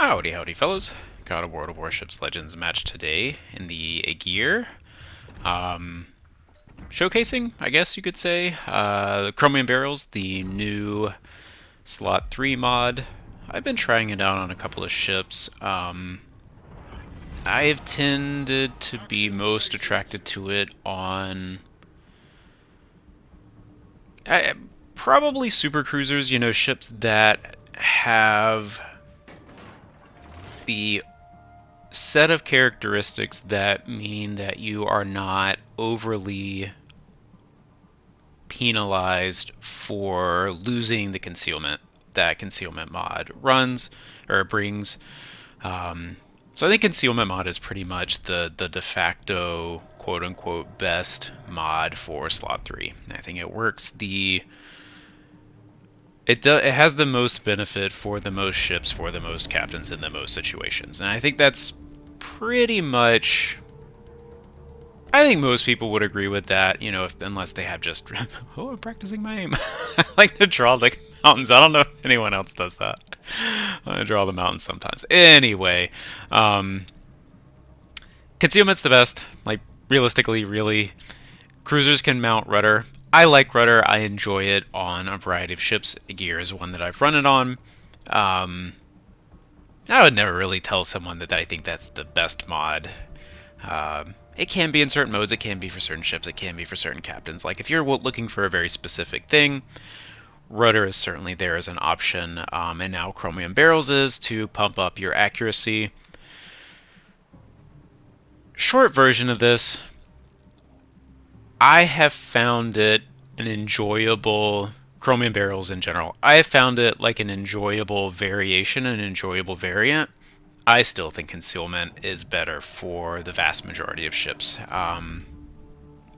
Howdy, howdy, fellas. Got a World of Warships Legends match today in the Agir. Showcasing, I guess you could say. The Chromium Barrels, the new Slot 3 mod. I've been trying it out on a couple of ships. I've tended to be most attracted to it on probably super cruisers, you know, ships that have the set of characteristics that mean that you are not overly penalized for losing the concealment that concealment mod runs or brings. So I think concealment mod is pretty much the de facto quote unquote best mod for slot 3. I think it works it has the most benefit for the most ships, for the most captains in the most situations. And I think that's pretty much... I think most people would agree with that, you know, unless they have just... oh, I'm practicing my aim. I like to draw the mountains. I don't know if anyone else does that. I draw the mountains sometimes. Anyway, concealment's the best. Like, realistically, really. Cruisers can mount rudder. I like rudder. I enjoy it on a variety of ships. Agir is one that I've run it on. I would never really tell someone that I think that's the best mod. It can be in certain modes. It can be for certain ships. It can be for certain captains. Like if you're looking for a very specific thing, rudder is certainly there as an option. And now Chromium Barrels is to pump up your accuracy. Short version of this, I have found it an enjoyable... Chromium Barrels in general, I have found it like an enjoyable variation, an enjoyable variant. I still think concealment is better for the vast majority of ships. I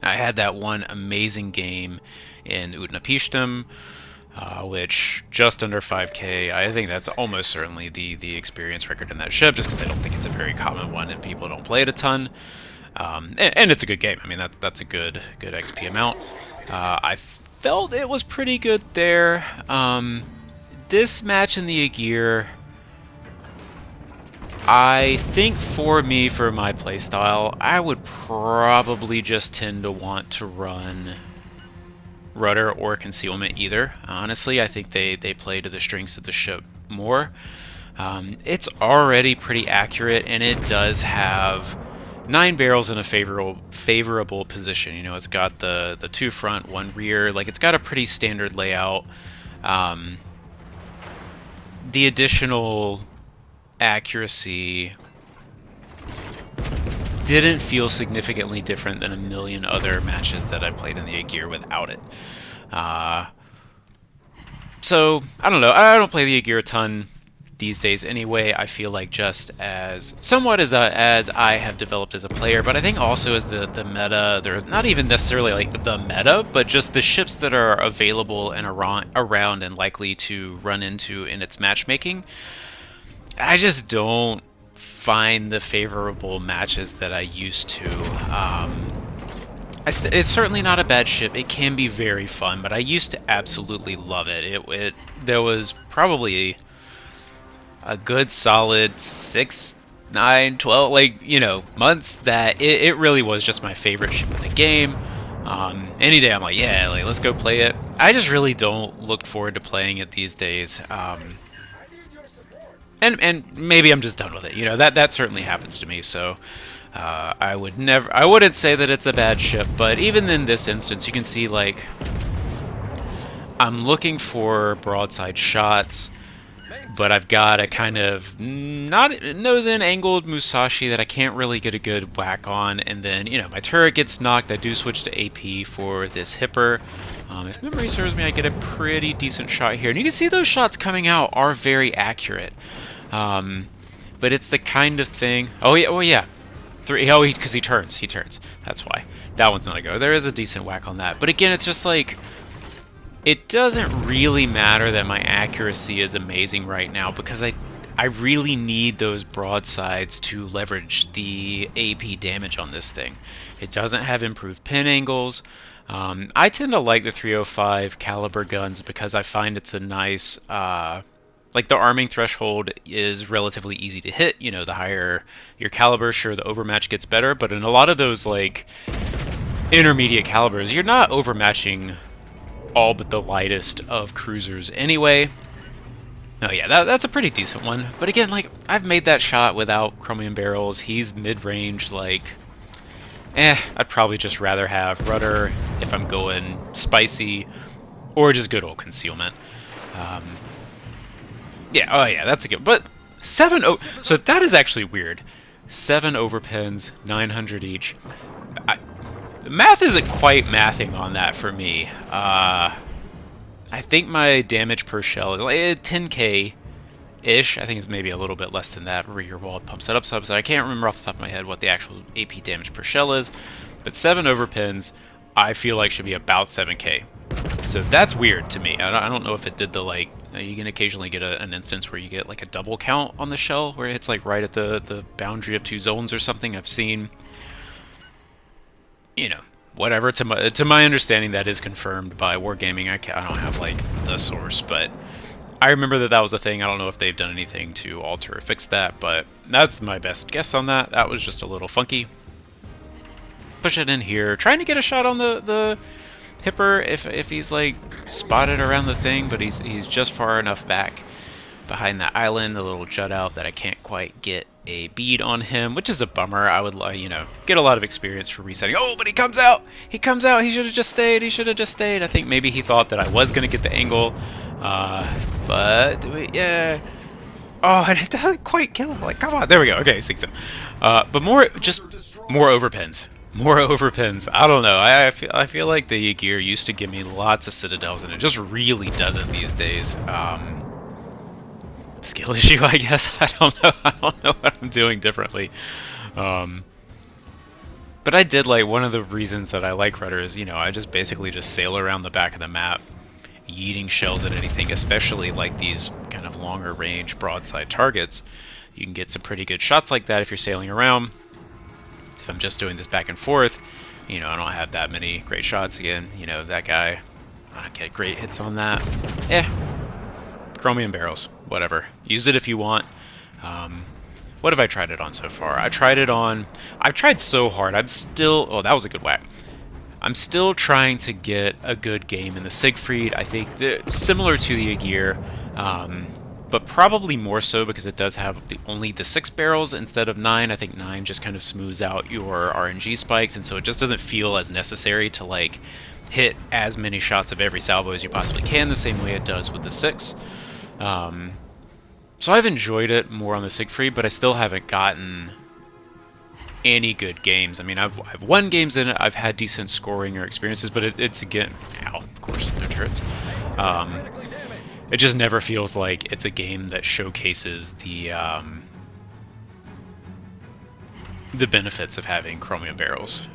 had that one amazing game in Utnapishtim, which just under 5k. I think that's almost certainly the experience record in that ship, just because I don't think it's a very common one and people don't play it a ton. And it's a good game. I mean, that's a good XP amount. I felt it was pretty good there. This match in the Agir, I think for me, for my playstyle, I would probably just tend to want to run rudder or concealment either. Honestly, I think they play to the strengths of the ship more. It's already pretty accurate, and it does have 9 barrels in a favorable position. You know, it's got the 2 front, 1 rear. Like, it's got a pretty standard layout. The additional accuracy didn't feel significantly different than a million other matches that I played in the Agir without it. So, I don't know. I don't play the Agir a ton these days anyway. I feel like just as somewhat as I have developed as a player, but I think also as the meta, they're not even necessarily like the meta, but just the ships that are available and around and likely to run into in its matchmaking. I just don't find the favorable matches that I used to. It's certainly not a bad ship. It can be very fun, but I used to absolutely love it. There was probably a good solid 6, 9, 12, like, you know, months that it really was just my favorite ship in the game. Any day I'm like, yeah, like, let's go play it. I just really don't look forward to playing it these days. And maybe I'm just done with it. You know, that certainly happens to me. So I wouldn't say that it's a bad ship, but even in this instance, you can see, like, I'm looking for broadside shots, but I've got a kind of not nose-in angled Musashi that I can't really get a good whack on, and then, you know, my turret gets knocked. I do switch to AP for this hipper. If memory serves me, I get a pretty decent shot here, and you can see those shots coming out are very accurate. But it's the kind of thing... Oh yeah. 3. Oh, because he turns. That's why. That one's not a go. There is a decent whack on that. But again, it's just like... It doesn't really matter that my accuracy is amazing right now, because I really need those broadsides to leverage the AP damage on this thing. It doesn't have improved pin angles. I tend to like the 305 caliber guns because I find it's a nice... like like the arming threshold is relatively easy to hit. You know, the higher your caliber, sure, the overmatch gets better, but in a lot of those like intermediate calibers, you're not overmatching all but the lightest of cruisers anyway. Oh yeah, that's a pretty decent one. But again, like, I've made that shot without chromium barrels. He's mid-range, like, I'd probably just rather have rudder if I'm going spicy, or just good old concealment. Yeah, oh yeah, that's a good. But so that is actually weird. 7 overpins, 900 each. The math isn't quite mathing on that for me. I think my damage per shell is like 10k-ish. I think it's maybe a little bit less than that. Rear wall pumps that up so I can't remember off the top of my head what the actual AP damage per shell is. But 7 overpins, I feel like should be about 7k. So that's weird to me. I don't know if it did the, like, you can occasionally get an instance where you get like a double count on the shell, where it's like right at the boundary of 2 zones or something. I've seen, you know, whatever. To my understanding, that is confirmed by Wargaming. I don't have like the source, but I remember that was a thing. I don't know if they've done anything to alter or fix that, but that's my best guess on that. That was just a little funky. Push it in here, trying to get a shot on the hipper if he's like spotted around the thing, but he's just far enough back behind that island, the little jut out, that I can't quite get a bead on him, which is a bummer. I would, you know, get a lot of experience for resetting. Oh, but he comes out! He comes out! He should have just stayed! He should have just stayed! I think maybe he thought that I was going to get the angle, but, yeah... Oh, and it doesn't quite kill him. Like, come on! There we go. Okay, 6 but more overpins. More overpins. I don't know. I feel like the Agir used to give me lots of citadels, and it just really doesn't these days. Skill issue, I guess. I don't know. I don't know what I'm doing differently. But I did like, one of the reasons that I like rudder is, you know, I just basically just sail around the back of the map, yeeting shells at anything, especially like these kind of longer range broadside targets. You can get some pretty good shots like that if you're sailing around. If I'm just doing this back and forth, you know, I don't have that many great shots. Again, you know, that guy, I don't get great hits on that. Chromium barrels, whatever. Use it if you want. What have I tried it on so far? I've tried so hard. Oh, that was a good whack. I'm still trying to get a good game in the Siegfried. I think similar to the Agir, but probably more so because it does have only the 6 barrels instead of 9. I think 9 just kind of smooths out your RNG spikes, and so it just doesn't feel as necessary to like hit as many shots of every salvo as you possibly can, the same way it does with the 6. So I've enjoyed it more on the Siegfried, but I still haven't gotten any good games. I mean, I've won games in it, I've had decent scoring or experiences, but it's again, ow, of course, no turrets. It just never feels like it's a game that showcases the benefits of having chromium barrels.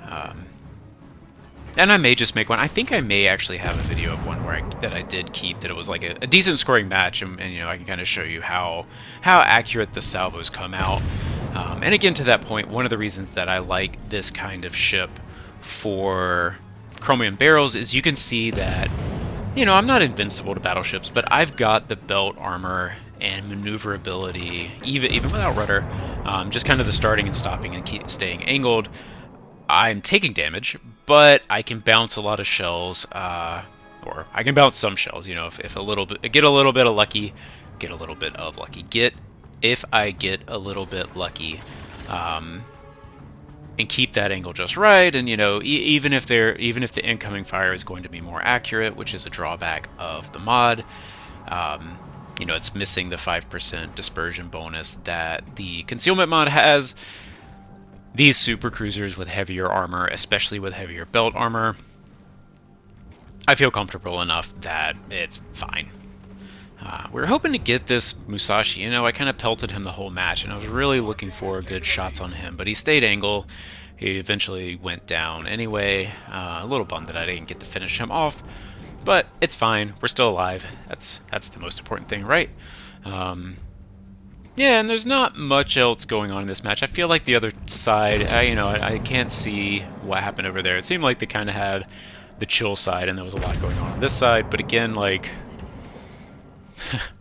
And I may just make one. I think I may actually have a video of one that I did keep, that it was like a decent scoring match, and you know, I can kind of show you how accurate the salvos come out. And again, to that point, one of the reasons that I like this kind of ship for chromium barrels is you can see that, you know, I'm not invincible to battleships, but I've got the belt armor and maneuverability, even without rudder, just kind of the starting and stopping and keep staying angled. I'm taking damage, but I can bounce a lot of shells, or I can bounce some shells, you know, if a little bit, get a little bit of lucky, if I get a little bit lucky, and keep that angle just right, and you know, even if the incoming fire is going to be more accurate, which is a drawback of the mod, you know, it's missing the 5% dispersion bonus that the concealment mod has. These super cruisers with heavier armor, especially with heavier belt armor, I feel comfortable enough that it's fine. We were hoping to get this Musashi. You know, I kind of pelted him the whole match, and I was really looking for good shots on him, but he stayed angle. He eventually went down anyway. A little bummed that I didn't get to finish him off, but it's fine. We're still alive. That's the most important thing, right? Yeah, and there's not much else going on in this match. I feel like the other side, I can't see what happened over there. It seemed like they kind of had the chill side, and there was a lot going on this side. But again, like,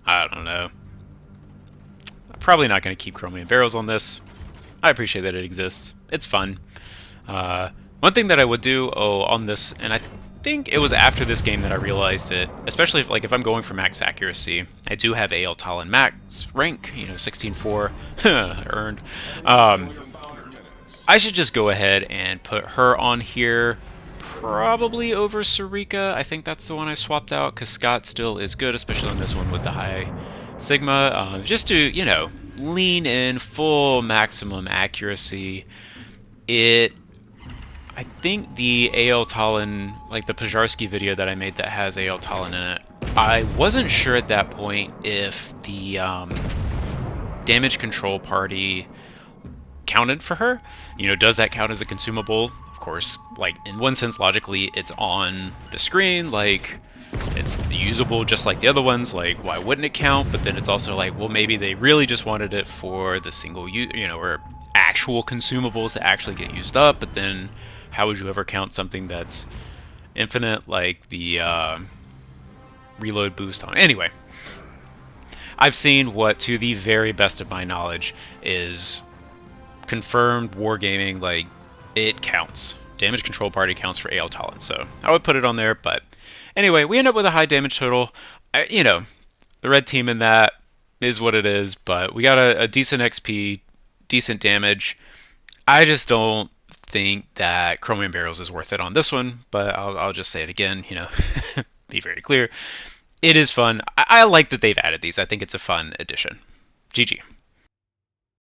I don't know. Probably not going to keep Chromium Barrels on this. I appreciate that it exists. It's fun. One thing that I would do, on this, and I think it was after this game that I realized it, especially if I'm going for max accuracy, I do have AL Talon max rank, 16-4 earned. I should just go ahead and put her on here, probably over Sarika. I think that's the one I swapped out, because Scott still is good, especially on this one with the high Sigma. Just to, lean in full maximum accuracy. I think the AL Talon, like the Pajarski video that I made that has AL Talon in it, I wasn't sure at that point if the damage control party counted for her. Does that count as a consumable? Of course, in one sense, logically, it's on the screen, it's usable just like the other ones, why wouldn't it count? But then it's also well, maybe they really just wanted it for the single use, or actual consumables that actually get used up, but then how would you ever count something that's infinite, like the reload boost on? Anyway, I've seen what, to the very best of my knowledge, is confirmed wargaming, it counts. Damage control party counts for AL Talon, so I would put it on there, but anyway, we end up with a high damage total. The red team in that is what it is, but we got a decent XP, decent damage. I just don't think that Chromium Barrels is worth it on this one, but I'll just say it again, be very clear. It is fun. I like that they've added these. I think it's a fun addition. GG.